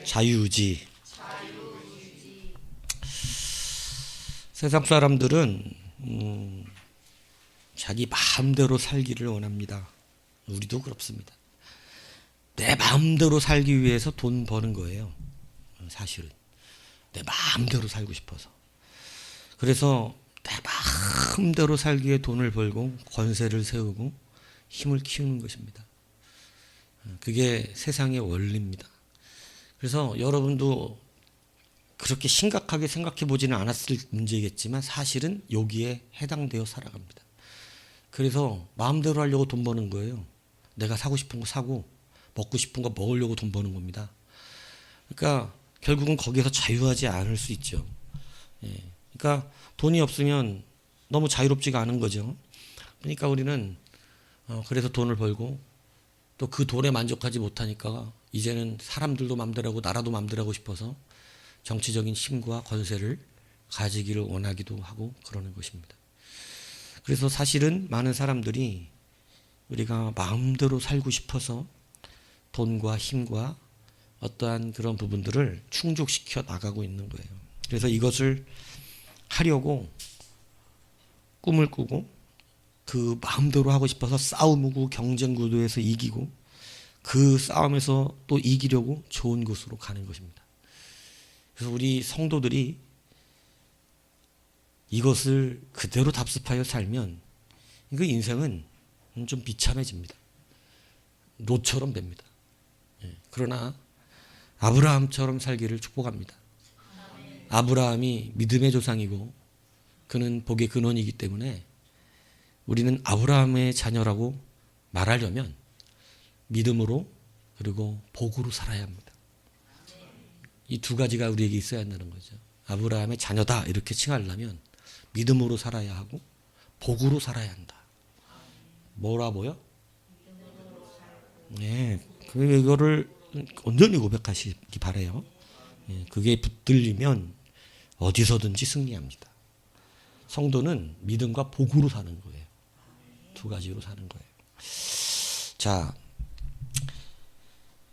자유의지. 세상 사람들은 자기 마음대로 살기를 원합니다. 우리도 그렇습니다. 내 마음대로 살기 위해서 돈 버는 거예요. 사실은 내 마음대로 살고 싶어서. 그래서 내 마음대로 살기 위해 돈을 벌고 권세를 세우고 힘을 키우는 것입니다. 그게 세상의 원리입니다. 그래서 여러분도 그렇게 심각하게 생각해 보지는 않았을 문제겠지만 사실은 여기에 해당되어 살아갑니다. 그래서 마음대로 하려고 돈 버는 거예요. 내가 사고 싶은 거 사고 먹고 싶은 거 먹으려고 돈 버는 겁니다. 그러니까 결국은 거기에서 자유하지 않을 수 있죠. 그러니까 돈이 없으면 너무 자유롭지가 않은 거죠. 그러니까 우리는 그래서 돈을 벌고 또 그 돈에 만족하지 못하니까 이제는 사람들도 맘대로 하고 나라도 맘대로 하고 싶어서 정치적인 힘과 권세를 가지기를 원하기도 하고 그러는 것입니다. 그래서 사실은 많은 사람들이 우리가 마음대로 살고 싶어서 돈과 힘과 어떠한 그런 부분들을 충족시켜 나가고 있는 거예요. 그래서 이것을 하려고 꿈을 꾸고 그 마음대로 하고 싶어서 싸우고 경쟁 구도에서 이기고 그 싸움에서 또 이기려고 좋은 곳으로 가는 것입니다. 그래서 우리 성도들이 이것을 그대로 답습하여 살면 그 인생은 좀 비참해집니다. 롯처럼 됩니다. 그러나 아브라함처럼 살기를 축복합니다. 아브라함이 믿음의 조상이고 그는 복의 근원이기 때문에 우리는 아브라함의 자녀라고 말하려면 믿음으로 그리고 복으로 살아야 합니다. 이 두 가지가 우리에게 있어야 한다는 거죠. 아브라함의 자녀다 이렇게 칭하려면 믿음으로 살아야 하고 복으로 살아야 한다. 뭐라고요? 네, 그거를 온전히 고백하시기 바라요. 그게 붙들리면 어디서든지 승리합니다. 성도는 믿음과 복으로 사는 거예요. 두 가지로 사는 거예요. 자,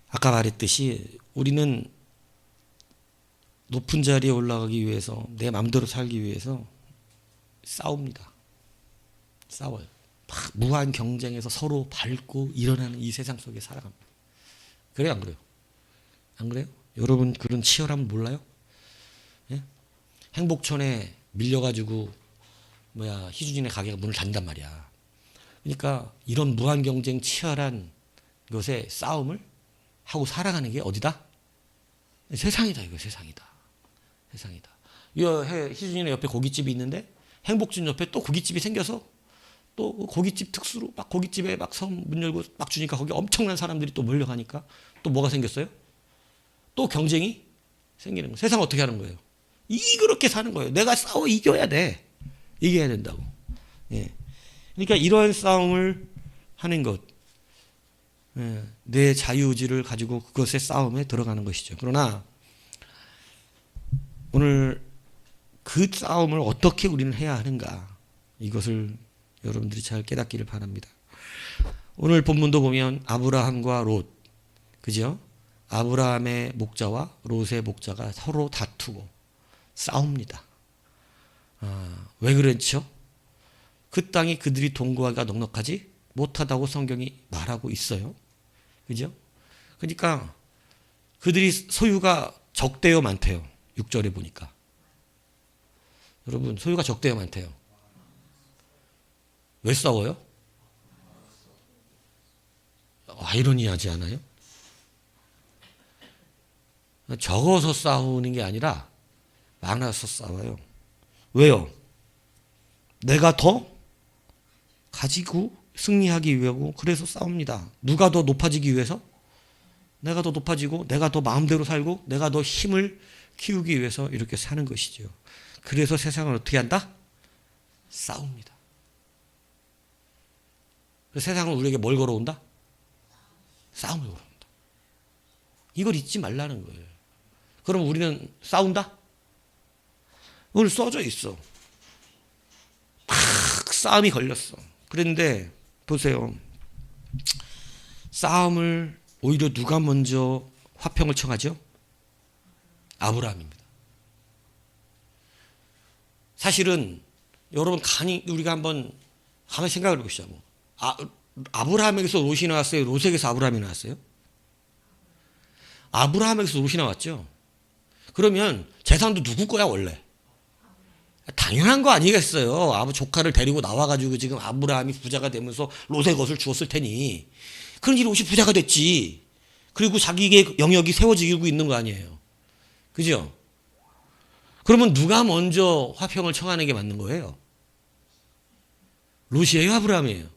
아까 말했듯이 우리는 높은 자리에 올라가기 위해서 내 마음대로 살기 위해서 싸웁니다. 싸워요. 막 무한 경쟁에서 서로 밟고 일어나는 이 세상 속에 살아갑니다. 그래요, 안 그래요? 안 그래요? 여러분 그런 치열함을 몰라요? 예? 행복촌에 밀려가지고 희주진의 가게가 문을 닫는단 말이야. 그러니까 이런 무한 경쟁 치열한 것에 싸움을 하고 살아가는 게 어디다? 세상이다. 이거 세상이다. 세상이다. 희준이네 옆에 고깃집이 있는데 행복준 옆에 또 고깃집이 생겨서 또 고깃집 특수로 막 고깃집에 막 문 열고 막 주니까 거기 엄청난 사람들이 또 몰려가니까 또 뭐가 생겼어요? 또 경쟁이 생기는 거예요. 세상 어떻게 하는 거예요? 그렇게 사는 거예요. 내가 싸워 이겨야 돼. 이겨야 된다고. 예. 그러니까 이러한 싸움을 하는 것, 내 자유의지를 가지고 그것의 싸움에 들어가는 것이죠. 그러나 오늘 그 싸움을 어떻게 우리는 해야 하는가, 이것을 여러분들이 잘 깨닫기를 바랍니다. 오늘 본문도 보면 아브라함과 롯, 그죠? 아브라함의 목자와 롯의 목자가 서로 다투고 싸웁니다. 왜 그렇죠? 그 땅이 그들이 동거하기가 넉넉하지 못하다고 성경이 말하고 있어요. 그죠? 그러니까 그들이 소유가 적대요, 많대요. 6절에 보니까. 여러분, 소유가 적대요, 많대요. 왜 싸워요? 아이러니하지 않아요? 적어서 싸우는 게 아니라 많아서 싸워요. 왜요? 내가 더 가지고 승리하기 위하고 그래서 싸웁니다. 누가 더 높아지기 위해서? 내가 더 높아지고 내가 더 마음대로 살고 내가 더 힘을 키우기 위해서 이렇게 사는 것이죠. 그래서 세상을 어떻게 한다? 싸웁니다. 세상은 우리에게 뭘 걸어온다? 싸움을 걸어온다. 이걸 잊지 말라는 거예요. 그럼 우리는 싸운다? 오늘 써져 있어. 막 싸움이 걸렸어. 그런데 보세요. 싸움을 오히려 누가 먼저 화평을 청하죠? 아브라함입니다. 사실은 여러분 우리가 한번 가만히 생각을 해보시죠. 아브라함에게서 롯이 나왔어요? 롯에게서 아브라함이 나왔어요? 아브라함에게서 롯이 나왔죠. 그러면 재산도 누구 거야 원래? 당연한 거 아니겠어요. 아버 조카를 데리고 나와가지고 지금 아브라함이 부자가 되면서 롯의 것을 주었을 테니 그런지 롯이 부자가 됐지. 그리고 자기의 영역이 세워지고 있는 거 아니에요. 그죠? 그러면 누가 먼저 화평을 청하는 게 맞는 거예요? 롯이에요, 아브라함이에요?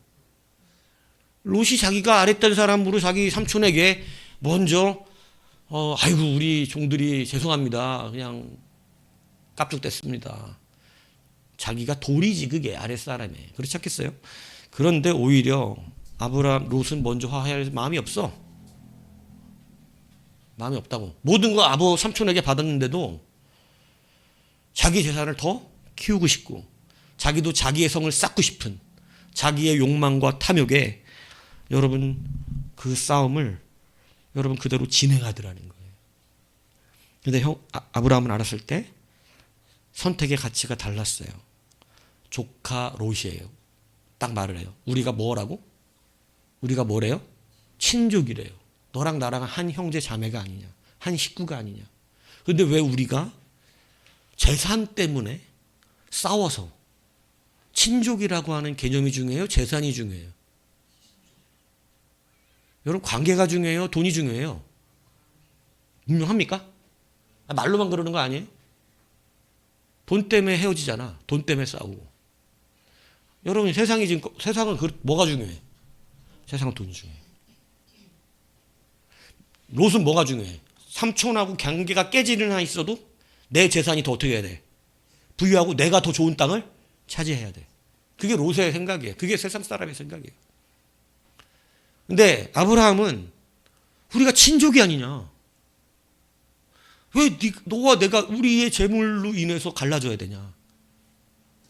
롯이 자기가 아랫된 사람으로 자기 삼촌에게 먼저 아이고 우리 종들이 죄송합니다. 그냥 깝죽됐습니다. 자기가 돌이지 그게 아랫사람에. 그렇지 않겠어요? 그런데 오히려 롯은 먼저 화해할 마음이 없어. 마음이 없다고. 모든 거 아버 삼촌에게 받았는데도 자기 재산을 더 키우고 싶고 자기도 자기의 성을 쌓고 싶은 자기의 욕망과 탐욕에 여러분 그 싸움을 여러분 그대로 진행하더라는 거예요. 그런데 아브라함은 알았을 때 선택의 가치가 달랐어요. 조카 롯이에요. 딱 말을 해요. 우리가 뭐라고? 우리가 뭐래요? 친족이래요. 너랑 나랑 한 형제 자매가 아니냐. 한 식구가 아니냐. 그런데 왜 우리가 재산 때문에 싸워서 친족이라고 하는 개념이 중요해요? 재산이 중요해요? 여러분 관계가 중요해요? 돈이 중요해요? 분명합니까? 말로만 그러는 거 아니에요? 돈 때문에 헤어지잖아. 돈 때문에 싸우고. 여러분 세상은 뭐가 중요해? 세상은 돈이 중요해. 롯은 뭐가 중요해? 삼촌하고 관계가 깨지는 한 있어도 내 재산이 더 어떻게 해야 돼? 부유하고 내가 더 좋은 땅을 차지해야 돼. 그게 롯의 생각이에요. 그게 세상 사람의 생각이에요. 근데 아브라함은 우리가 친족이 아니냐. 왜 너와 내가 우리의 재물로 인해서 갈라져야 되냐.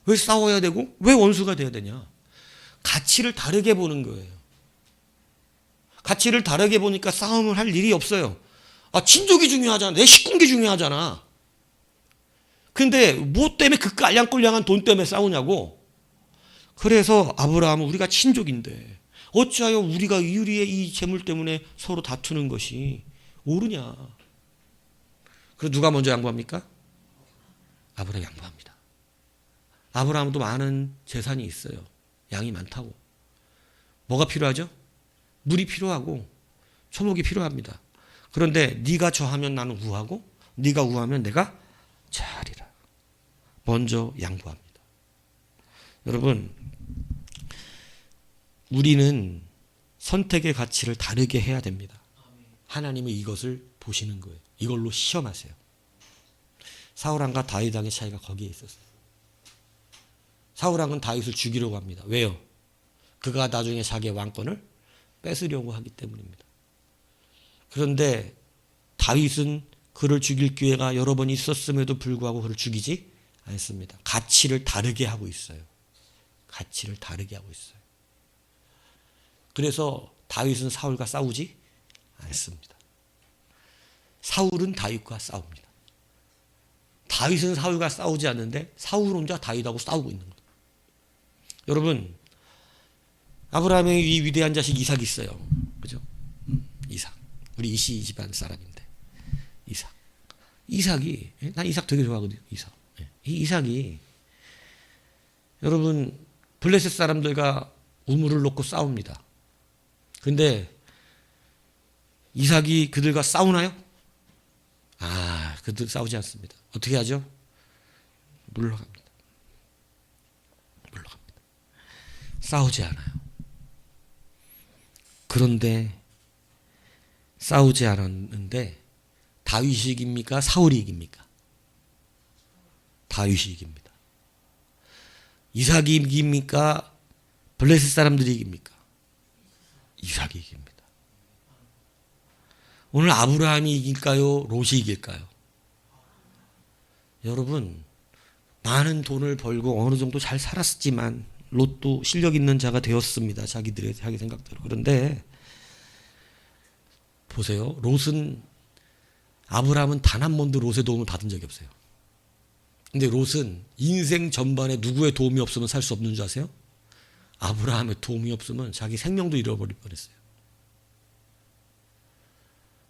왜 싸워야 되고 왜 원수가 돼야 되냐. 가치를 다르게 보는 거예요. 가치를 다르게 보니까 싸움을 할 일이 없어요. 친족이 중요하잖아. 내 식군이 중요하잖아. 근데 뭐 때문에 그 깔량꼴량한 돈 때문에 싸우냐고. 그래서 아브라함은 우리가 친족인데 어찌하여 우리가 우리의 이 재물 때문에 서로 다투는 것이 옳으냐. 그래서 누가 먼저 양보합니까? 아브라함이 양보합니다. 아브라함도 많은 재산이 있어요. 양이 많다고. 뭐가 필요하죠? 물이 필요하고 초목이 필요합니다. 그런데 네가 저하면 나는 우하고 네가 우하면 내가 자하리라. 먼저 양보합니다. 여러분 우리는 선택의 가치를 다르게 해야 됩니다. 하나님은 이것을 보시는 거예요. 이걸로 시험하세요. 사울왕과 다윗왕의 차이가 거기에 있었어요. 사울왕은 다윗을 죽이려고 합니다. 왜요? 그가 나중에 자기의 왕권을 뺏으려고 하기 때문입니다. 그런데 다윗은 그를 죽일 기회가 여러 번 있었음에도 불구하고 그를 죽이지 않습니다. 가치를 다르게 하고 있어요. 가치를 다르게 하고 있어요. 그래서 다윗은 사울과 싸우지 않습니다. 사울은 다윗과 싸웁니다. 다윗은 사울과 싸우지 않는데 사울 혼자 다윗하고 싸우고 있는 거예요. 여러분 아브라함의 이 위대한 자식 이삭이 있어요. 그죠? 이삭. 우리 이씨 집안 사람인데 이삭. 이삭이 난 이삭 되게 좋아하거든요. 이삭. 이 이삭이 여러분 블레셋 사람들과 우물을 놓고 싸웁니다. 근데 이삭이 그들과 싸우나요? 그들 싸우지 않습니다. 어떻게 하죠? 물러갑니다. 물러갑니다. 싸우지 않아요. 그런데 싸우지 않았는데 다윗이 이깁니까? 사울이 이깁니까? 다윗이 이깁니다. 이삭이 이깁니까? 블레셋 사람들이 이깁니까? 이삭이 이깁니다. 오늘 아브라함이 이길까요? 롯이 이길까요? 여러분 많은 돈을 벌고 어느 정도 잘 살았지만 롯도 실력 있는 자가 되었습니다. 자기 생각대로. 그런데 보세요. 롯은 아브라함은 단 한 번도 롯의 도움을 받은 적이 없어요. 근데 롯은 인생 전반에 누구의 도움이 없으면 살 수 없는 줄 아세요? 아브라함의 도움이 없으면 자기 생명도 잃어버릴 뻔했어요.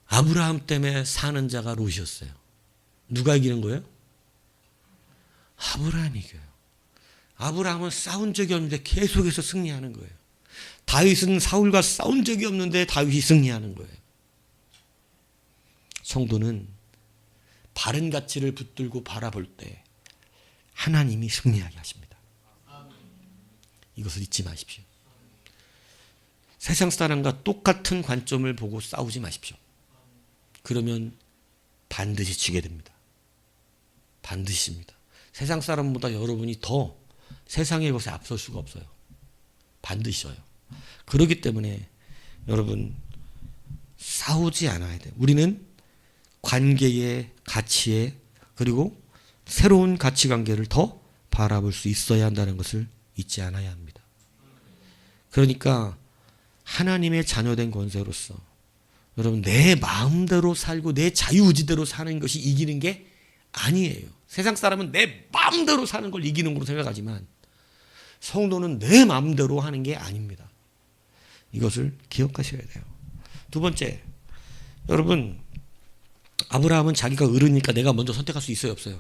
아브라함 때문에 사는 자가 롯이었어요. 누가 이기는 거예요? 아브라함이 이겨요. 아브라함은 싸운 적이 없는데 계속해서 승리하는 거예요. 다윗은 사울과 싸운 적이 없는데 다윗이 승리하는 거예요. 성도는 바른 가치를 붙들고 바라볼 때 하나님이 승리하게 하십니다. 이것을 잊지 마십시오. 세상 사람과 똑같은 관점을 보고 싸우지 마십시오. 그러면 반드시 지게 됩니다. 반드시입니다. 세상 사람보다 여러분이 더 세상의 것에 앞설 수가 없어요. 반드시요. 그렇기 때문에 여러분 싸우지 않아야 돼요. 우리는 관계의 가치에 그리고 새로운 가치관계를 더 바라볼 수 있어야 한다는 것을 잊지 않아야 합니다. 그러니까 하나님의 자녀된 권세로서 여러분 내 마음대로 살고 내 자유의지대로 사는 것이 이기는 게 아니에요. 세상 사람은 내 마음대로 사는 걸 이기는 걸로 생각하지만 성도는 내 마음대로 하는 게 아닙니다. 이것을 기억하셔야 돼요. 두 번째, 여러분 아브라함은 자기가 어르니까 내가 먼저 선택할 수 있어요, 없어요?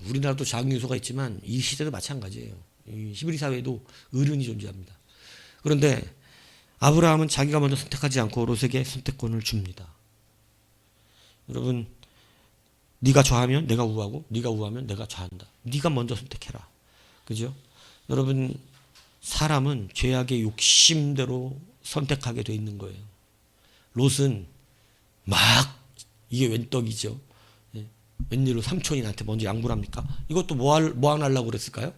우리나라도 장유소가 있지만 이 시대도 마찬가지예요. 이 히브리 사회에도 어른이 존재합니다. 그런데 아브라함은 자기가 먼저 선택하지 않고 롯에게 선택권을 줍니다. 여러분, 네가 좌하면 내가 우하고 네가 우하면 내가 좌한다. 네가 먼저 선택해라. 그죠? 여러분, 사람은 죄악의 욕심대로 선택하게 돼 있는 거예요. 롯은 막 이게 웬 떡이죠. 웬일로 삼촌이 나한테 먼저 양보를 합니까? 이것도 뭐 안 하려고 그랬을까요?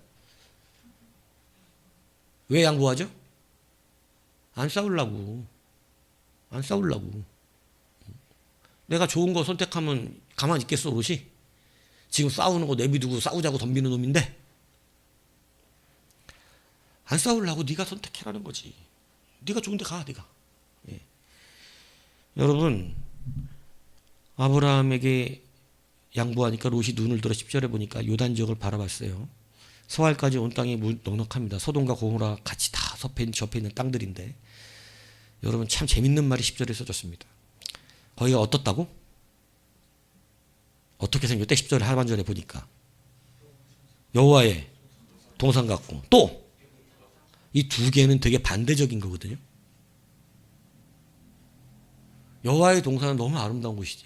왜 양보하죠? 안 싸우려고. 안 싸우려고. 내가 좋은 거 선택하면 가만히 있겠어, 롯이? 지금 싸우는 거 내비두고 싸우자고 덤비는 놈인데 안 싸우려고 네가 선택해라는 거지. 네가 좋은 데 가, 네가. 예. 여러분, 아브라함에게 양보하니까 롯이 눈을 들어 10절에 보니까 요단 지역을 바라봤어요. 서할까지 온 땅이 넉넉합니다. 소돔과 고모라 같이 다 접해 있는 땅들인데 여러분 참 재밌는 말이 10절에 써졌습니다. 거기가 어떻다고? 어떻게 생겼대? 10절 하반절에 보니까 여호와의 동산 같고 또 이 두 개는 되게 반대적인 거거든요. 여호와의 동산은 너무 아름다운 곳이지.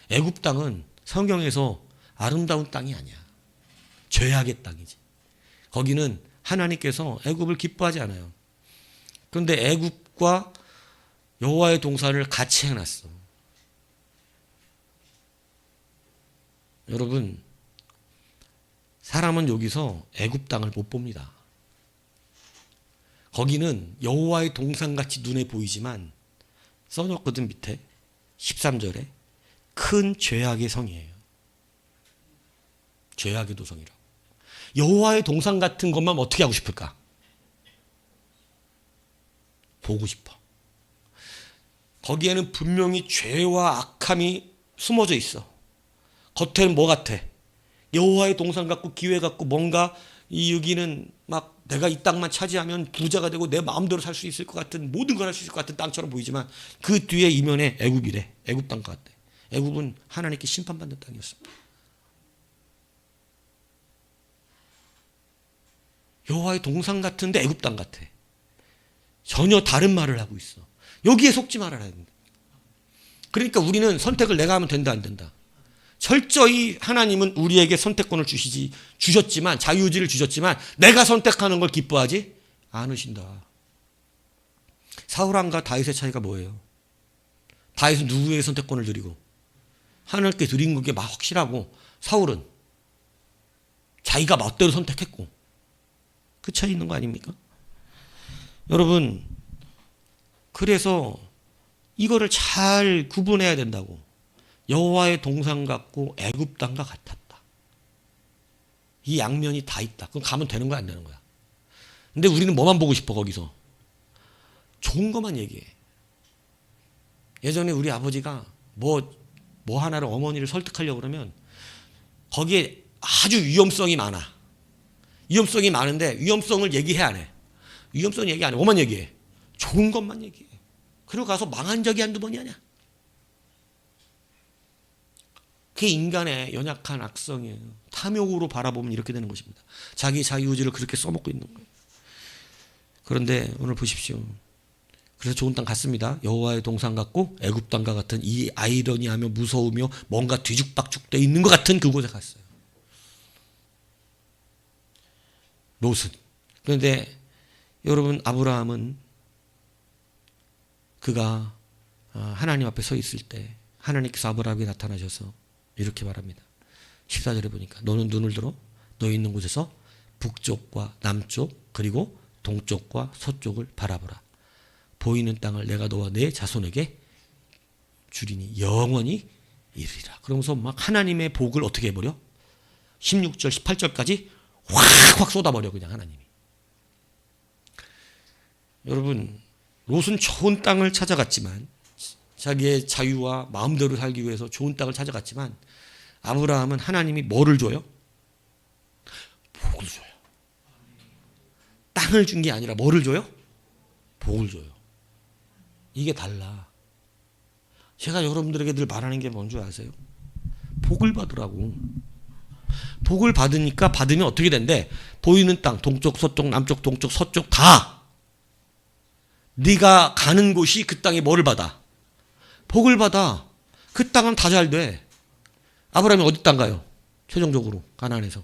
애굽 땅은 성경에서 아름다운 땅이 아니야. 죄악의 땅이지. 거기는 하나님께서 애굽을 기뻐하지 않아요. 그런데 애굽과 여호와의 동산을 같이 해놨어. 여러분, 사람은 여기서 애굽 땅을 못 봅니다. 거기는 여호와의 동산같이 눈에 보이지만 써놓거든 밑에 13절에 큰 죄악의 성이에요. 죄악의 도성이라고. 여호와의 동산 같은 것만 어떻게 하고 싶을까? 보고 싶어. 거기에는 분명히 죄와 악함이 숨어져 있어. 겉에는 뭐 같아? 여호와의 동산 같고 기회 같고 뭔가 이 여기는 막 내가 이 땅만 차지하면 부자가 되고 내 마음대로 살 수 있을 것 같은 모든 걸 할 수 있을 것 같은 땅처럼 보이지만 그 뒤에 이면에 애굽이래. 애굽 땅 같대. 애굽은 하나님께 심판받는 땅이었습니다. 여호와의 동산 같은데 애굽 땅 같아. 전혀 다른 말을 하고 있어. 여기에 속지 말아라. 그러니까 우리는 선택을 내가 하면 된다 안 된다. 철저히 하나님은 우리에게 선택권을 주셨지만 자유의지를 주셨지만 내가 선택하는 걸 기뻐하지 않으신다. 사울왕과 다윗의 차이가 뭐예요? 다윗은 누구에게 선택권을 드리고 하나님께 드린 게 막 확실하고 사울은 자기가 멋대로 선택했고 그 차이 있는 거 아닙니까? 여러분, 그래서 이거를 잘 구분해야 된다고. 여호와의 동산 같고 애굽 땅과 같았다. 이 양면이 다 있다. 그럼 가면 되는 거야 안 되는 거야? 근데 우리는 뭐만 보고 싶어 거기서? 좋은 것만 얘기해. 예전에 우리 아버지가 뭐 뭐 하나를 어머니를 설득하려고 그러면 거기에 아주 위험성이 많아. 위험성이 많은데 위험성을 얘기해 안 해. 위험성 얘기 안 해. 뭐만 얘기해? 좋은 것만 얘기해. 그리고 가서 망한 적이 한두 번이 아니야. 그게 인간의 연약한 악성이에요. 탐욕으로 바라보면 이렇게 되는 것입니다. 자기 자유의지를 그렇게 써먹고 있는 거예요. 그런데 오늘 보십시오. 그래서 좋은 땅 갔습니다. 여호와의 동산 같고 애굽 땅과 같은 이 아이러니하며 무서우며 뭔가 뒤죽박죽되어 있는 것 같은 그곳에 갔어요. 롯은. 그런데 여러분 아브라함은 그가 하나님 앞에 서 있을 때 하나님께서 아브라함에게 나타나셔서 이렇게 말합니다. 14절에 보니까 너는 눈을 들어 너 있는 곳에서 북쪽과 남쪽 그리고 동쪽과 서쪽을 바라보라. 보이는 땅을 내가 너와 내 자손에게 주리니 영원히 이르리라. 그러면서 막 하나님의 복을 어떻게 해버려? 16절 18절까지 확 쏟아버려 그냥 하나님이. 여러분 롯은 좋은 땅을 찾아갔지만 자기의 자유와 마음대로 살기 위해서 좋은 땅을 찾아갔지만 아브라함은 하나님이 뭐를 줘요? 복을 줘요. 땅을 준 게 아니라 뭐를 줘요? 복을 줘요. 이게 달라. 제가 여러분들에게 늘 말하는 게 뭔지 아세요? 복을 받으라고. 복을 받으니까 받으면 어떻게 된대? 보이는 땅 동쪽 서쪽 남쪽 동쪽 서쪽 다 네가 가는 곳이 그 땅에 뭐를 받아? 복을 받아. 그 땅은 다 잘 돼. 아브라함이 어디 땅 가요? 최종적으로 가나안에서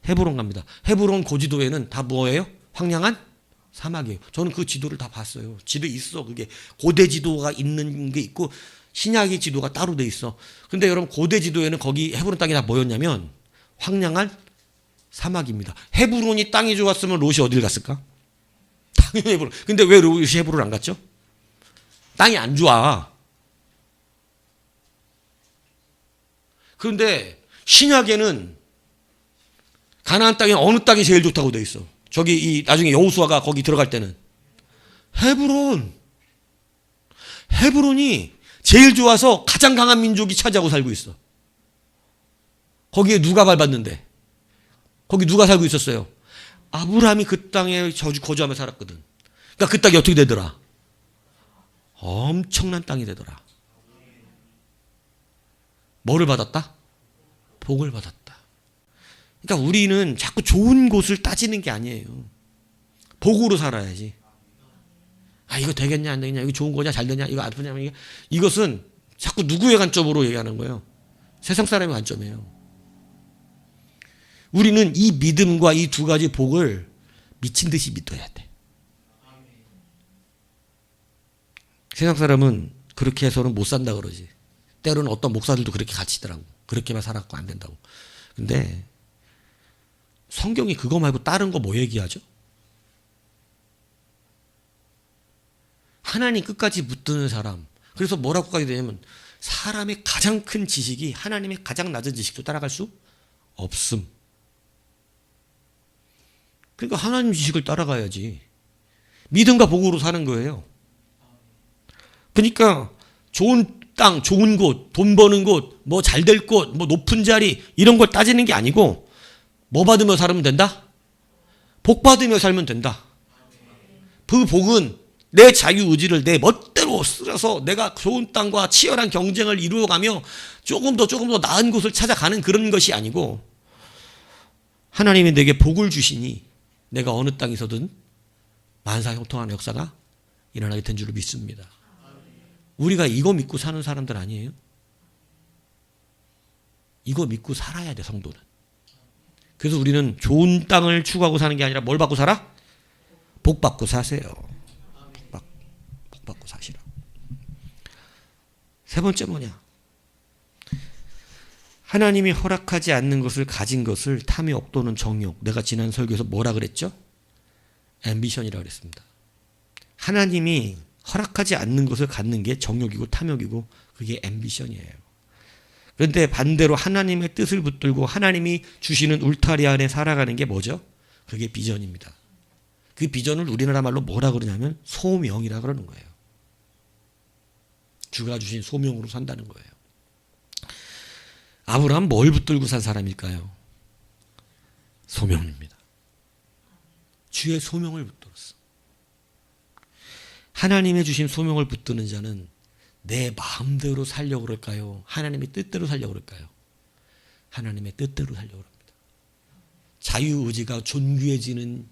헤브론 갑니다. 헤브론 고지도에는 다 뭐예요? 황량한 사막이에요. 저는 그 지도를 다 봤어요. 지도 있어. 그게 고대 지도가 있는 게 있고 신약의 지도가 따로 돼 있어. 근데 여러분 고대 지도에는 거기 헤브론 땅이 다 뭐였냐면 황량한 사막입니다. 헤브론이 땅이 좋았으면 롯이 어딜 갔을까? 당연히 헤브론. 근데 왜 롯이 헤브론 안 갔죠? 땅이 안 좋아. 그런데 신약에는 가나안 땅에 어느 땅이 제일 좋다고 돼 있어? 저기 이 나중에 여호수아가 거기 들어갈 때는 헤브론. 헤브론이 제일 좋아서 가장 강한 민족이 차지하고 살고 있어. 거기에 누가 밟았는데? 거기 누가 살고 있었어요? 아브라함이 그 땅에 거주하며 살았거든. 그러니까 그 땅이 어떻게 되더라? 엄청난 땅이 되더라. 뭐를 받았다? 복을 받았다. 그러니까 우리는 자꾸 좋은 곳을 따지는 게 아니에요. 복으로 살아야지. 아, 이거 되겠냐, 안 되겠냐, 이거 좋은 거냐, 잘 되냐, 이거 아프냐, 이것은 자꾸 누구의 관점으로 얘기하는 거예요? 세상 사람의 관점이에요. 우리는 이 믿음과 이 두 가지 복을 미친 듯이 믿어야 돼. 세상 사람은 그렇게 해서는 못 산다 그러지. 때로는 어떤 목사들도 그렇게 가르치더라고. 그렇게만 살았고 안 된다고. 근데 성경이 그거 말고 다른 거 뭐 얘기하죠? 하나님 끝까지 붙드는 사람. 그래서 뭐라고까지 되냐면 사람의 가장 큰 지식이 하나님의 가장 낮은 지식도 따라갈 수 없음. 그러니까 하나님 지식을 따라가야지. 믿음과 복으로 사는 거예요. 그러니까 좋은 땅, 좋은 곳, 돈 버는 곳, 뭐 잘 될 곳, 뭐 높은 자리 이런 걸 따지는 게 아니고 뭐 받으며 살면 된다? 복 받으며 살면 된다. 그 복은 내 자유의지를 내 멋대로 쓰려서 내가 좋은 땅과 치열한 경쟁을 이루어가며 조금 더 나은 곳을 찾아가는 그런 것이 아니고 하나님이 내게 복을 주시니 내가 어느 땅에서든 만사형통하는 역사가 일어나게 된 줄을 믿습니다. 우리가 이거 믿고 사는 사람들 아니에요? 이거 믿고 살아야 돼, 성도는. 그래서 우리는 좋은 땅을 추구하고 사는 게 아니라 뭘 받고 살아? 복 받고 사세요. 복 받고 사시라. 세 번째 뭐냐? 하나님이 허락하지 않는 것을 가진 것을 탐욕 또는 정욕. 내가 지난 설교에서 뭐라 그랬죠? 앰비션이라고 그랬습니다. 하나님이 허락하지 않는 것을 갖는 게 정욕이고 탐욕이고 그게 앰비션이에요. 그런데 반대로 하나님의 뜻을 붙들고 하나님이 주시는 울타리 안에 살아가는 게 뭐죠? 그게 비전입니다. 그 비전을 우리나라 말로 뭐라 그러냐면 소명이라 그러는 거예요. 주가 주신 소명으로 산다는 거예요. 아브라함 뭘 붙들고 산 사람일까요? 소명입니다. 주의 소명을 붙들었어. 하나님의 주신 소명을 붙드는 자는 내 마음대로 살려고 그럴까요? 하나님의 뜻대로 살려고 그럴까요? 하나님의 뜻대로 살려고 합니다. 자유의지가 존귀해지는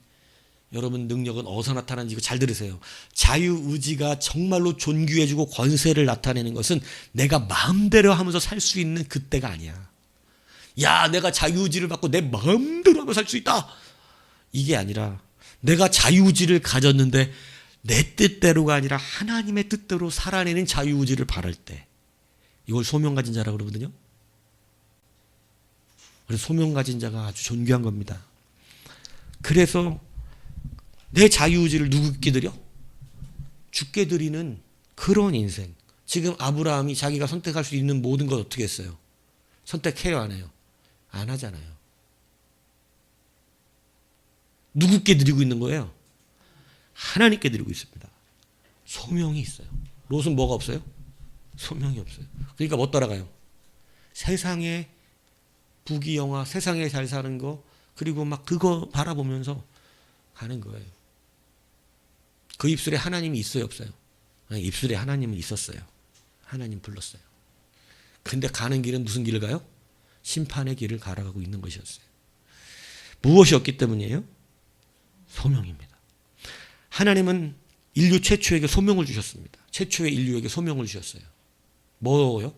여러분 능력은 어디서 나타나는지 잘 들으세요. 자유의지가 정말로 존귀해지고 권세를 나타내는 것은 내가 마음대로 하면서 살 수 있는 그때가 아니야. 야, 내가 자유의지를 받고 내 마음대로 하며 살 수 있다. 이게 아니라 내가 자유의지를 가졌는데 내 뜻대로가 아니라 하나님의 뜻대로 살아내는 자유의지를 바랄 때, 이걸 소명 가진 자라고 그러거든요. 그래서 소명 가진 자가 아주 존귀한 겁니다. 그래서 내 자유의지를 누구께 드려? 주께 드리는 그런 인생. 지금 아브라함이 자기가 선택할 수 있는 모든 걸 어떻게 했어요? 선택해요, 안 해요? 안 하잖아요. 누구께 드리고 있는 거예요? 하나님께 드리고 있습니다. 소명이 있어요. 롯은 뭐가 없어요? 소명이 없어요. 그러니까 못 따라가요. 세상에 부귀영화, 세상에 잘 사는 거, 그리고 막 그거 바라보면서 가는 거예요. 그 입술에 하나님이 있어요, 없어요? 아니, 입술에 하나님은 있었어요. 하나님 불렀어요. 근데 가는 길은 무슨 길을 가요? 심판의 길을 갈아가고 있는 것이었어요. 무엇이었기 때문이에요? 소명입니다. 하나님은 인류 최초에게 소명을 주셨습니다. 최초의 인류에게 소명을 주셨어요. 뭐요?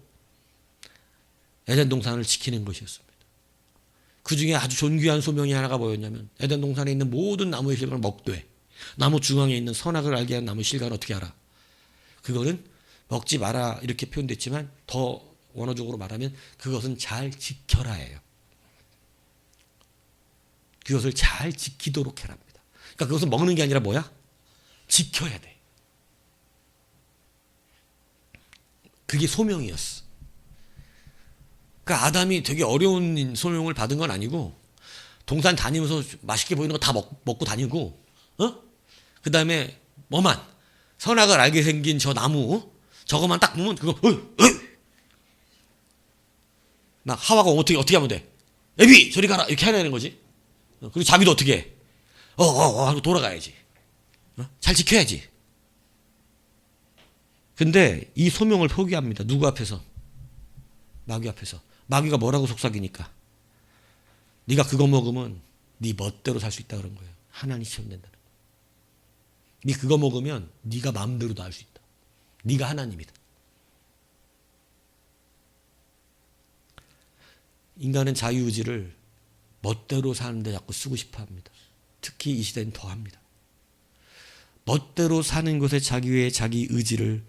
에덴 동산을 지키는 것이었습니다. 그 중에 아주 존귀한 소명이 하나가 뭐였냐면, 에덴 동산에 있는 모든 나무의 실과를 먹되, 나무 중앙에 있는 선악을 알게 하는 나무 실과는 어떻게 알아? 그거는 먹지 마라 이렇게 표현됐지만 더 원어적으로 말하면 그것은 잘 지켜라예요. 그것을 잘 지키도록 해랍니다. 그러니까 그것은 먹는 게 아니라 뭐야? 지켜야 돼. 그게 소명이었어. 그러니까 아담이 되게 어려운 소명을 받은 건 아니고, 동산 다니면서 맛있게 보이는 거 다 먹고 다니고, 그 다음에 뭐만 선악을 알게 생긴 저 나무, 저거만 딱 보면 그거 막 하와가 어떻게 하면 돼? 애비 저리 가라 이렇게 해야 되는 거지. 그리고 자기도 어떻게 해? 하고 돌아가야지. 잘 지켜야지. 근데 이 소명을 포기합니다. 누구 앞에서? 마귀 앞에서. 마귀가 뭐라고 속삭이니까? 네가 그거 먹으면 네 멋대로 살 수 있다 그런 거예요. 하나님 시험 된다는 거예요. 네 그거 먹으면 네가 마음대로 다 할 수 있다. 네가 하나님이다. 인간은 자유의지를 멋대로 사는데 자꾸 쓰고 싶어 합니다. 특히 이 시대는 더 합니다. 멋대로 사는 것에 자기 의지를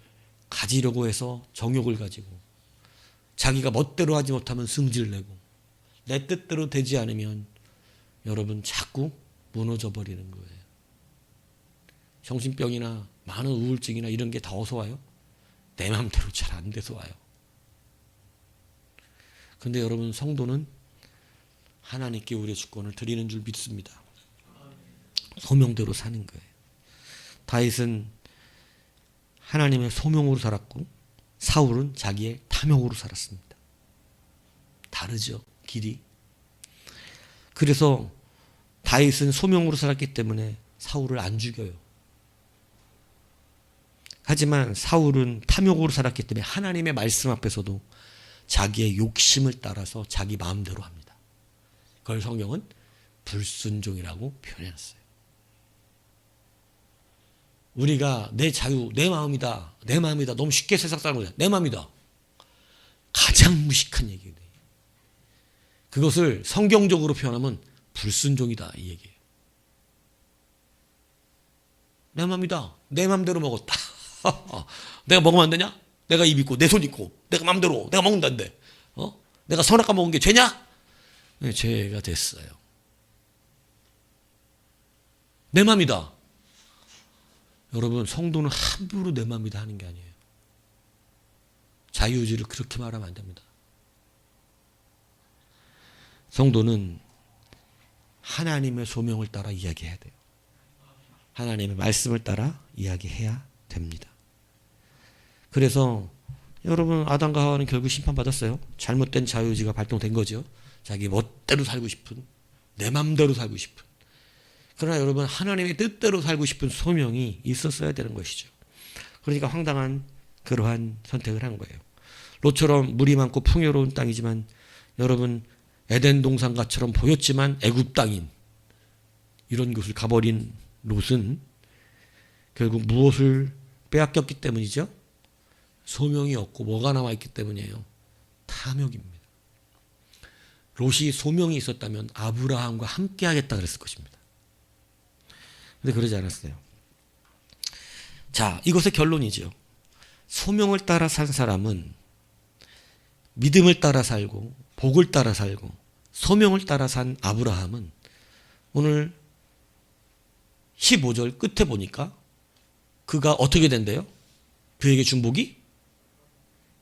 가지려고 해서 정욕을 가지고, 자기가 멋대로 하지 못하면 승질을 내고, 내 뜻대로 되지 않으면 여러분 자꾸 무너져 버리는 거예요. 정신병이나 많은 우울증이나 이런 게 다 어디서 와요? 내 마음대로 잘 안 돼서 와요. 근데 여러분, 성도는 하나님께 우리의 주권을 드리는 줄 믿습니다. 소명대로 사는 거예요. 다윗은 하나님의 소명으로 살았고, 사울은 자기의 탐욕으로 살았습니다. 다르죠, 길이. 그래서 다윗은 소명으로 살았기 때문에 사울을 안 죽여요. 하지만 사울은 탐욕으로 살았기 때문에 하나님의 말씀 앞에서도 자기의 욕심을 따라서 자기 마음대로 합니다. 그걸 성경은 불순종이라고 표현했어요. 우리가 내 자유, 내 마음이다, 너무 쉽게 세상 사는 거야. 내 마음이다. 가장 무식한 얘기예요. 그것을 성경적으로 표현하면 불순종이다 이 얘기예요. 내 마음이다. 내 마음대로 먹었다. 내가 먹으면 안 되냐? 내가 입 있고 내 손 있고 내가 마음대로 내가 먹는다는데 내가 선악과 먹은 게 죄냐? 네, 죄가 됐어요. 내 마음이다. 여러분, 성도는 함부로 내 마음이다 하는 게 아니에요. 자유의지를 그렇게 말하면 안 됩니다. 성도는 하나님의 소명을 따라 이야기해야 돼요. 하나님의 말씀을 따라 이야기해야 됩니다. 그래서 여러분 아담과 하와는 결국 심판받았어요. 잘못된 자유의지가 발동된 거죠. 자기 멋대로 살고 싶은, 내 맘대로 살고 싶은. 그러나 여러분 하나님의 뜻대로 살고 싶은 소명이 있었어야 되는 것이죠. 그러니까 황당한 그러한 선택을 한 거예요. 롯처럼 물이 많고 풍요로운 땅이지만 여러분 에덴 동산가처럼 보였지만 애굽 땅인 이런 곳을 가버린 롯은 결국 무엇을 빼앗겼기 때문이죠? 소명이 없고 뭐가 남아있기 때문이에요. 탐욕입니다. 롯이 소명이 있었다면 아브라함과 함께 하겠다 그랬을 것입니다. 근데 그러지 않았어요. 자, 이것의 결론이죠. 소명을 따라 산 사람은 믿음을 따라 살고 복을 따라 살고, 소명을 따라 산 아브라함은 오늘 15절 끝에 보니까 그가 어떻게 된대요? 그에게 준 복이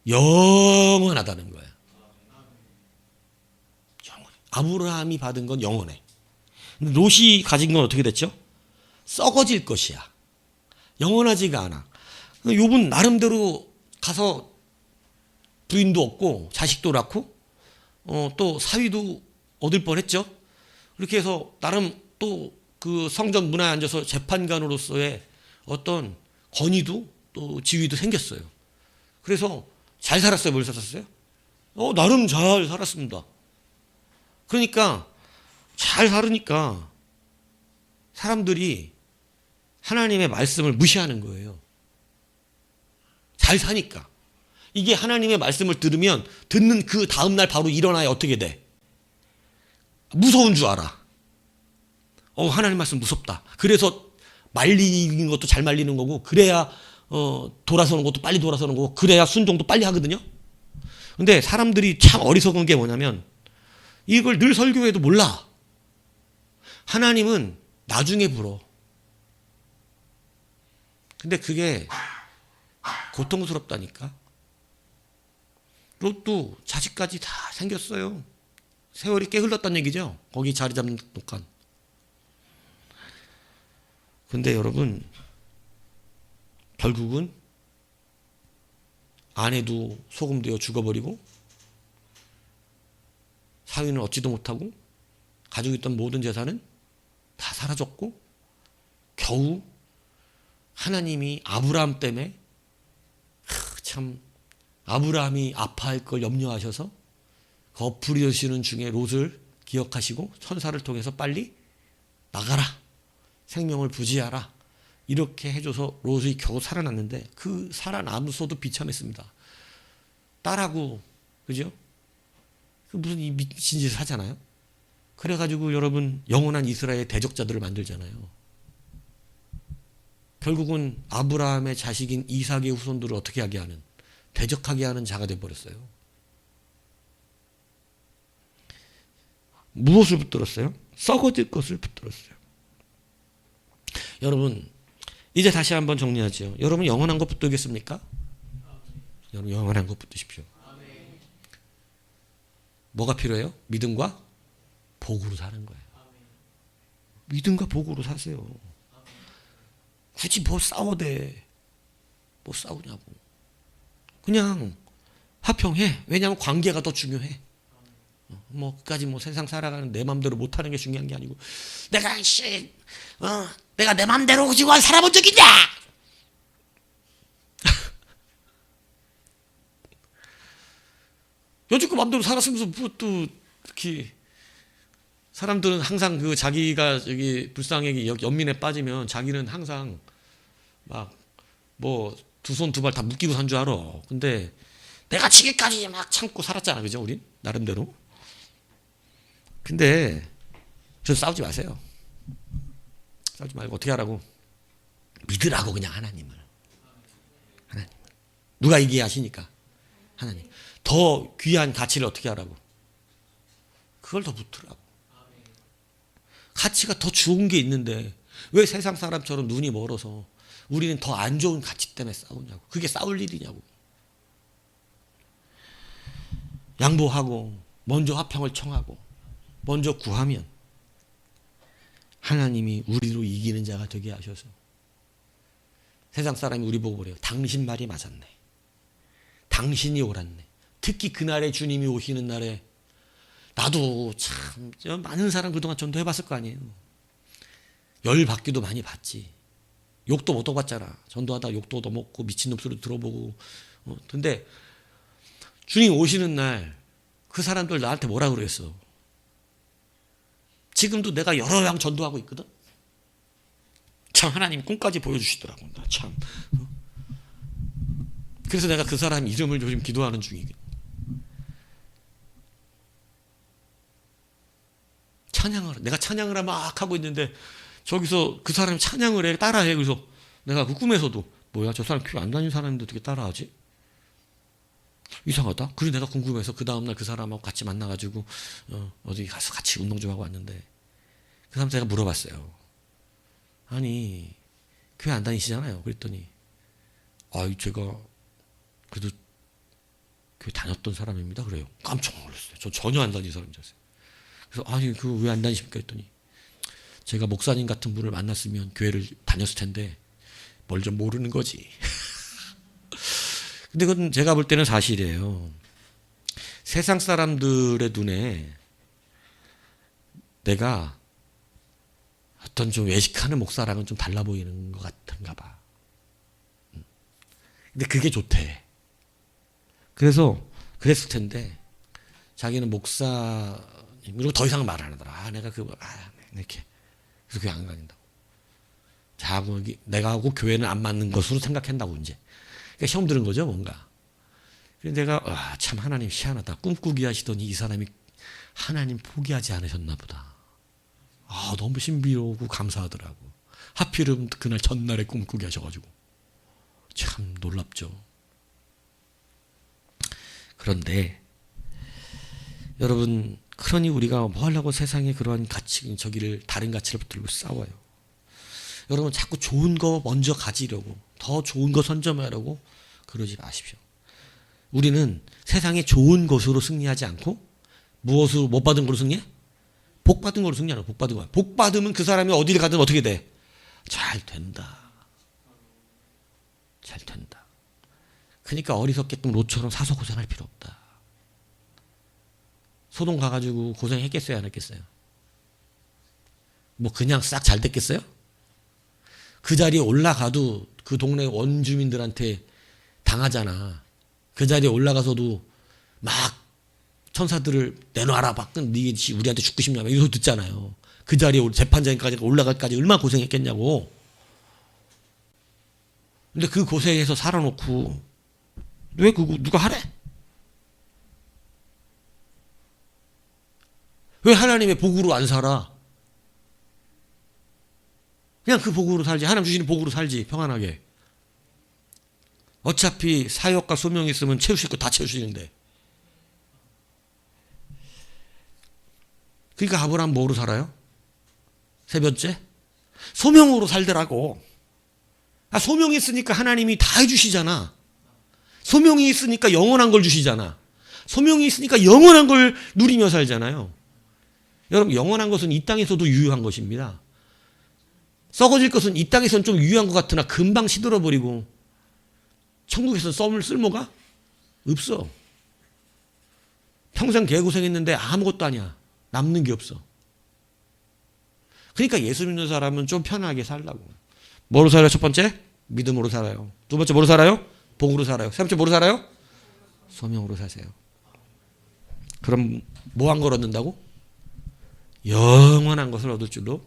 영원하다는 거예요. 아브라함이 받은 건 영원해. 근데 롯이 가진 건 어떻게 됐죠? 썩어질 것이야. 영원하지가 않아. 욥은 나름대로 가서 부인도 얻고 자식도 낳고 또 사위도 얻을 뻔했죠. 그렇게 해서 나름 또 그 성전 문화에 앉아서 재판관으로서의 어떤 권위도 또 지위도 생겼어요. 그래서 잘 살았어요? 뭘 살았어요? 나름 잘 살았습니다. 그러니까 잘 살으니까 사람들이 하나님의 말씀을 무시하는 거예요. 잘 사니까. 이게 하나님의 말씀을 들으면 듣는 그 다음날 바로 일어나야 어떻게 돼? 무서운 줄 알아. 하나님 말씀 무섭다. 그래서 말리는 것도 잘 말리는 거고, 그래야 돌아서는 것도 빨리 돌아서는 거고, 그래야 순종도 빨리 하거든요. 근데 사람들이 참 어리석은 게 뭐냐면 이걸 늘 설교해도 몰라. 하나님은 나중에 불어. 근데 그게 고통스럽다니까. 롯도 자식까지 다 생겼어요. 세월이 꽤 흘렀다는 얘기죠. 거기 자리 잡는 동안. 근데 여러분 결국은 아내도 소금되어 죽어버리고 사위는 얻지도 못하고 가지고 있던 모든 재산은 다 사라졌고 겨우 하나님이 아브라함 때문에 참 아브라함이 아파할 걸 염려하셔서 거풀이 되시는 중에 롯을 기억하시고 천사를 통해서 빨리 나가라. 생명을 부지하라. 이렇게 해줘서 롯이 겨우 살아났는데 그 살아남소도 비참했습니다. 딸하고 그죠? 무슨 이 미친 짓을 하잖아요. 그래가지고 여러분 영원한 이스라엘 대적자들을 만들잖아요. 결국은 아브라함의 자식인 이삭의 후손들을 어떻게 하게 하는, 대적하게 하는 자가 되어버렸어요. 무엇을 붙들었어요? 썩어질 것을 붙들었어요. 여러분 이제 다시 한번 정리하죠. 여러분 영원한 것 붙들겠습니까? 여러분 영원한 것 붙드십시오. 뭐가 필요해요? 믿음과 복으로 사는 거예요. 믿음과 복으로 사세요. 굳이 뭐 싸워대. 뭐 싸우냐고. 그냥 화평해. 왜냐하면 관계가 더 중요해. 그까지 세상 살아가는 내 맘대로 못하는 게 중요한 게 아니고 내가 내 맘대로 지금 살아본 적 있냐? 여지껏 맘대로 살았으면서 또 이렇게 사람들은 항상 그 자기가 여기 불쌍하게 연민에 빠지면 자기는 항상 막 두 손 두 발 다 묶이고 산 줄 알아. 근데 내가 지금까지 막 참고 살았잖아, 그죠? 우린 나름대로. 근데 저 싸우지 마세요. 싸우지 말고 어떻게 하라고? 믿으라고 그냥 하나님을. 누가 이기게 하시니까 하나님. 더 귀한 가치를 어떻게 하라고? 그걸 더 붙으라고. 가치가 더 좋은 게 있는데 왜 세상 사람처럼 눈이 멀어서 우리는 더 안 좋은 가치 때문에 싸우냐고. 그게 싸울 일이냐고. 양보하고 먼저 화평을 청하고 먼저 구하면 하나님이 우리로 이기는 자가 되게 하셔서 세상 사람이 우리 보고 그래요. 당신 말이 맞았네. 당신이 옳았네. 특히 그날에 주님이 오시는 날에 나도 참 많은 사람 그동안 전도해봤을 거 아니에요. 열받기도 많이 봤지. 욕도 못 얻어봤잖아. 전도하다 욕도 얻어먹고 미친놈 소리 들어보고. 근데 주님 오시는 날 그 사람들 나한테 뭐라 그랬어. 지금도 내가 여러 양 전도하고 있거든. 참 하나님 꿈까지 보여주시더라고. 나 참. 그래서 내가 그 사람 이름을 요즘 기도하는 중이거든. 찬양을 내가 찬양을 막 하고 있는데 저기서 그 사람이 찬양을 해 따라해. 그래서 내가 그 꿈에서도 뭐야 저 사람 교회 안 다니는 사람인데 어떻게 따라하지? 이상하다. 그래서 내가 궁금해서 그 다음날 그 사람하고 같이 만나가지고 어디 가서 같이 운동 좀 하고 왔는데 그 사람 제가 물어봤어요. 아니 교회 안 다니시잖아요. 그랬더니 제가 그래도 교회 다녔던 사람입니다. 그래요. 깜짝 놀랐어요. 저 전혀 안 다니는 사람인 줄 알았어요. 그래서 아니 그 왜 안 다니십니까? 했더니 제가 목사님 같은 분을 만났으면 교회를 다녔을 텐데 뭘 좀 모르는 거지. 근데 그건 제가 볼 때는 사실이에요. 세상 사람들의 눈에 내가 어떤 좀 외식하는 목사랑은 좀 달라 보이는 것 같은가 봐. 근데 그게 좋대. 그래서 그랬을 텐데 자기는 목사 그리고 더 이상 말 안 하더라. 내가 이렇게 그래서 교회 안 다닌다고. 자고 내가 하고 교회는 안 맞는 것으로 생각한다고 이제. 그러니까 시험 들은 거죠 뭔가. 그래서 내가 참 하나님 희한하다. 꿈꾸기 하시더니 이 사람이 하나님 포기하지 않으셨나 보다. 너무 신비로우고 감사하더라고. 하필은 그날 전날에 꿈꾸게 하셔가지고 참 놀랍죠. 그런데 여러분 그러니 우리가 뭐 하려고 세상에 그러한 가치 다른 가치를 붙들고 싸워요. 여러분 자꾸 좋은 거 먼저 가지려고 더 좋은 거 선점하려고 그러지 마십시오. 우리는 세상에 좋은 것으로 승리하지 않고 무엇으로 못 받은 거로 승리해? 복 받은 거로 승리하는 복 받은 거야. 복 받으면 그 사람이 어디를 가든 어떻게 돼? 잘 된다. 잘 된다. 그러니까 어리석게끔 롯처럼 사서 고생할 필요 없다. 소돔 가가지고 고생했겠어요? 안 했겠어요? 뭐 그냥 싹 잘 됐겠어요? 그 자리에 올라가도 그 동네 원주민들한테 당하잖아. 그 자리에 올라가서도 막 천사들을 내놔라. 네 우리한테 죽고 싶냐. 이런 소리 듣잖아요. 그 자리에 재판장까지 올라갈까지 얼마나 고생했겠냐고. 근데 그 고생해서 살아놓고 왜 그거 누가 하래? 왜 하나님의 복으로 안 살아? 그냥 그 복으로 살지. 하나님 주시는 복으로 살지. 평안하게. 어차피 사역과 소명이 있으면 채우실 거 다 채우시는데. 그러니까 아브라함 뭐로 살아요? 세 번째? 소명으로 살더라고. 소명이 있으니까 하나님이 다 해주시잖아. 소명이 있으니까 영원한 걸 주시잖아. 소명이 있으니까 영원한 걸 누리며 살잖아요. 여러분 영원한 것은 이 땅에서도 유효한 것입니다. 썩어질 것은 이 땅에서는 좀 유효한 것 같으나 금방 시들어버리고 천국에서 쓸모가 없어. 평생 개고생했는데 아무것도 아니야. 남는 게 없어. 그러니까 예수 믿는 사람은 좀 편하게 살라고. 뭐로 살아요? 첫 번째? 믿음으로 살아요. 두 번째 뭐로 살아요? 복으로 살아요. 세 번째 뭐로 살아요? 소명으로 사세요. 그럼 뭐한 걸 얻는다고? 영원한 것을 얻을 줄로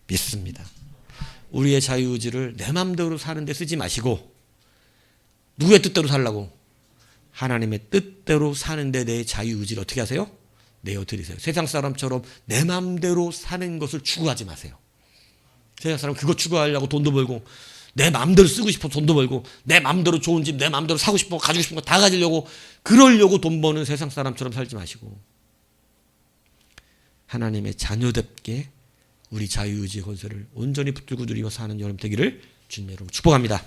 믿습니다. 우리의 자유의지를 내 마음대로 사는 데 쓰지 마시고 누구의 뜻대로 살라고? 하나님의 뜻대로 사는데 내 자유의지를 어떻게 하세요? 내어드리세요. 세상 사람처럼 내 마음대로 사는 것을 추구하지 마세요. 세상 사람 그거 추구하려고 돈도 벌고 내 마음대로 쓰고 싶어 돈도 벌고 내 마음대로 좋은 집 내 마음대로 사고 싶은 거 가지고 싶은 거 다 가지려고 그러려고 돈 버는 세상 사람처럼 살지 마시고 하나님의 자녀답게 우리 자유의지의 권세를 온전히 붙들고 누리며 사는 여러분 되기를 주님의 이름으로 축복합니다.